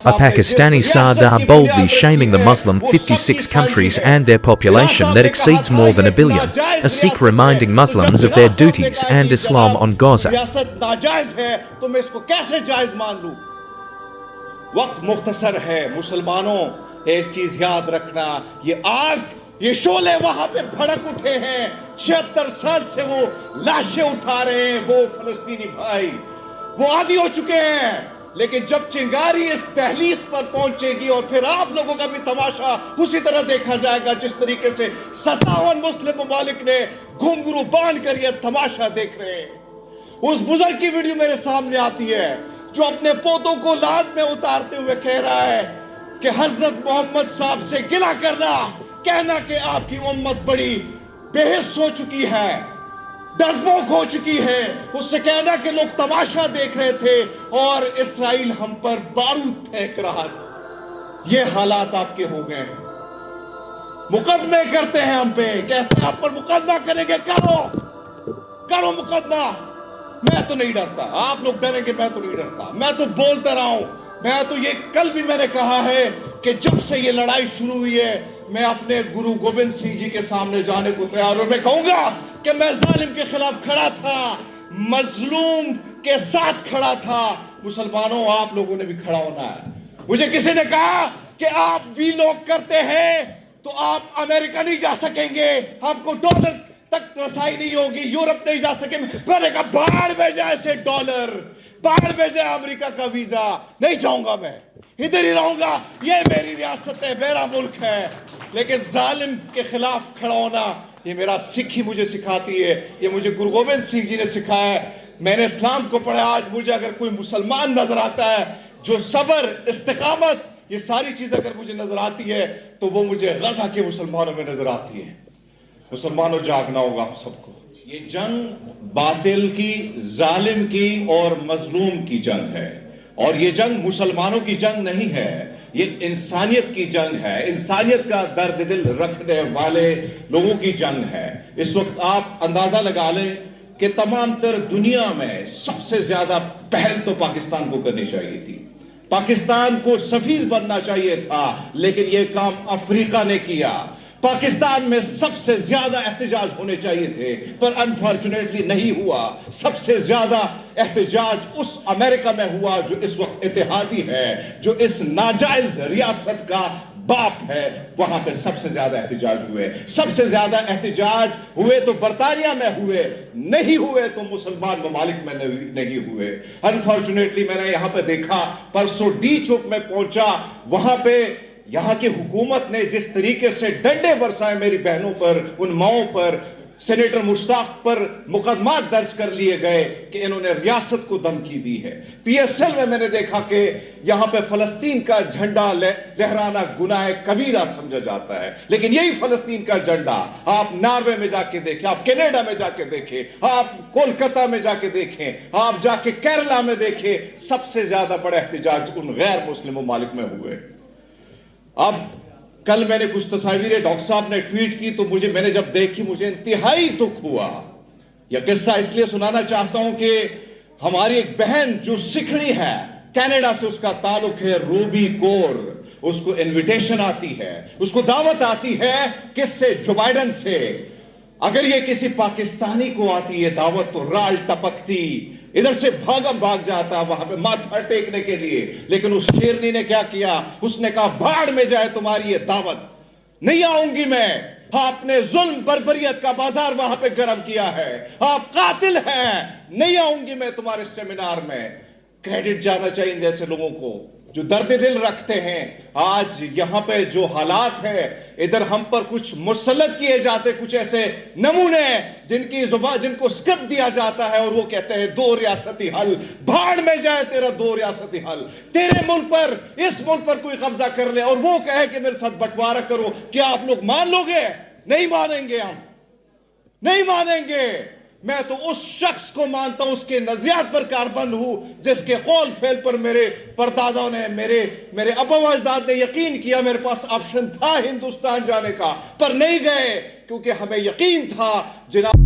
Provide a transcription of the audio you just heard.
A Pakistani Sardar boldly shaming the Muslim 56 countries and their population that exceeds more than a billion. A Sikh reminding Muslims of their duties and Islam on Gaza. وقت مختصر ہے مسلمانوں، ایک چیز یاد رکھنا، یہ آگ، یہ شعلے وہاں پہ بھڑک اٹھے ہیں، 76 سال سے وہ لاشیں اٹھا رہے ہیں، وہ فلسطینی بھائی وہ عادی ہو چکے ہیں، لیکن جب چنگاری اس تہلیس پر پہنچے گی اور پھر آپ لوگوں کا بھی تماشا اسی طرح دیکھا جائے گا جس طریقے سے 57 مسلم ممالک نے گھنگرو باندھ کر یہ تماشا دیکھ رہے ہیں۔ اس بزرگ کی ویڈیو میرے سامنے آتی ہے جو اپنے پودوں کو لاد میں اتارتے ہوئے کہہ رہا ہے کہ حضرت محمد صاحب سے گلہ کرنا، کہنا کہ آپ کی امت بڑی بے حس ہو چکی ہے، ڈرپوک ہو چکی ہے، اس سے کہنا کہ لوگ تماشا دیکھ رہے تھے اور اسرائیل ہم پر بارود پھینک رہا تھا۔ یہ حالات آپ کے ہو گئے ہیں، مقدمے کرتے ہیں ہم پہ، کہتے ہیں آپ پر مقدمہ کریں گے، کرو مقدمہ۔ میں تو نہیں ڈرتا، آپ لوگ ڈریں گے، میں تو نہیں ڈرتا، میں تو بولتا رہا ہوں۔ میں تو یہ کل بھی میں نے کہا ہے کہ جب سے یہ لڑائی شروع ہوئی ہے میں اپنے گرو گوبند سنگھ جی کے سامنے جانے کو تیار ہوں۔ میں کہوں گا کہ میں ظالم کے خلاف کھڑا تھا، مظلوم کے ساتھ کھڑا تھا۔ مسلمانوں آپ لوگوں نے بھی کھڑا ہونا ہے۔ مجھے کسی نے کہا کہ آپ بھی لوگ کرتے ہیں تو آپ امریکہ نہیں جا سکیں گے، آپ کو ڈالر تک رسائی نہیں ہوگی، یورپ نہیں جا سکیں۔ میں نے کہا باہر میں جائے سے ڈالر، باہر میں جائے امریکہ کا ویزا، نہیں جاؤں گا، میں ادھر ہی رہوں گا، یہ میری ریاست ہے، میرا ملک ہے۔ لیکن ظالم کے خلاف کھڑا ہونا یہ میرا سکھی مجھے سکھاتی ہے، یہ مجھے گرو گوبند سنگھ جی نے سکھایا ہے۔ میں نے اسلام کو پڑھا، آج مجھے اگر کوئی مسلمان نظر آتا ہے جو صبر، استقامت، یہ ساری چیز اگر مجھے نظر آتی ہے تو وہ مجھے غزہ کے مسلمانوں میں نظر آتی ہے۔ مسلمانوں جاگنا ہوگا آپ سب کو۔ یہ جنگ باطل کی، ظالم کی اور مظلوم کی جنگ ہے، اور یہ جنگ مسلمانوں کی جنگ نہیں ہے، یہ انسانیت کی جنگ ہے، انسانیت کا درد دل رکھنے والے لوگوں کی جنگ ہے۔ اس وقت آپ اندازہ لگا لیں کہ تمام تر دنیا میں سب سے زیادہ پہل تو پاکستان کو کرنی چاہیے تھی، پاکستان کو سفیر بننا چاہیے تھا، لیکن یہ کام افریقہ نے کیا۔ پاکستان میں سب سے زیادہ احتجاج ہونے چاہیے تھے پر انفارچونیٹلی نہیں ہوا۔ سب سے زیادہ احتجاج اس امریکہ میں ہوا جو اس وقت اتحادی ہے، جو اس ناجائز ریاست کا باپ ہے، وہاں پہ سب سے زیادہ احتجاج ہوئے۔ سب سے زیادہ احتجاج ہوئے تو برطانیہ میں ہوئے، نہیں ہوئے تو مسلمان ممالک میں نہیں ہوئے۔ انفارچونیٹلی میں نے یہاں پہ دیکھا، پرسوں ڈی چوک میں پہنچا، وہاں پہ یہاں کی حکومت نے جس طریقے سے ڈنڈے برسائے میری بہنوں پر، ان ماؤں پر، سینیٹر مشتاق پر مقدمات درج کر لیے گئے کہ انہوں نے ریاست کو دھمکی دی ہے۔ پی ایس ایل میں نے دیکھا کہ یہاں پہ فلسطین کا جھنڈا لہرانا گناہ کبیرہ سمجھا جاتا ہے، لیکن یہی فلسطین کا جھنڈا آپ ناروے میں جا کے دیکھیں، آپ کینیڈا میں جا کے دیکھیں، آپ کولکتہ میں جا کے دیکھیں، آپ جا کے کیرلا میں دیکھیں، سب سے زیادہ بڑا احتجاج ان غیر مسلم ممالک میں ہوئے۔ اب کل میں نے کچھ تصاویریں ڈاکٹر صاحب نے ٹویٹ کی تو میں نے جب دیکھی مجھے انتہائی دکھ ہوا۔ یہ قصہ اس لیے سنانا چاہتا ہوں کہ ہماری ایک بہن جو سکھڑی ہے، کینیڈا سے اس کا تعلق ہے، روبی کور، اس کو انویٹیشن آتی ہے، اس کو دعوت آتی ہے، کس سے؟ جو بائیڈن سے۔ اگر یہ کسی پاکستانی کو آتی ہے دعوت تو رال ٹپکتی، ادھر سے بھاگ جاتا وہاں پہ ماتھا ٹیکنے کے لیے، لیکن اس شیرنی نے کیا کیا؟ اس نے کہا بھاڑ میں جائے تمہاری یہ دعوت، نہیں آؤں گی میں۔ آپ نے ظلم بربریت کا بازار وہاں پہ گرم کیا ہے، آپ قاتل ہیں، نہیں آؤں گی میں تمہارے سیمینار میں۔ کریڈٹ جانا چاہیے جیسے لوگوں کو جو درد دل رکھتے ہیں۔ آج یہاں پہ جو حالات ہیں، ادھر ہم پر کچھ مسلط کیے جاتے کچھ ایسے نمونے جن کی زبان، جن کو سکرپٹ دیا جاتا ہے اور وہ کہتے ہیں 2 ریاستی حل۔ بھاڑ میں جائے تیرا 2 ریاستی حل، تیرے ملک پر، اس ملک پر کوئی قبضہ کر لے اور وہ کہے کہ میرے ساتھ بٹوارہ کرو، کیا آپ لوگ مان لو گے؟ نہیں مانیں گے، ہم نہیں مانیں گے۔ میں تو اس شخص کو مانتا ہوں، اس کے نظریات پر کاربند ہوں جس کے قول فعل پر میرے پردادوں نے، میرے ابا و اجداد نے یقین کیا۔ میرے پاس آپشن تھا ہندوستان جانے کا پر نہیں گئے کیونکہ ہمیں یقین تھا جناب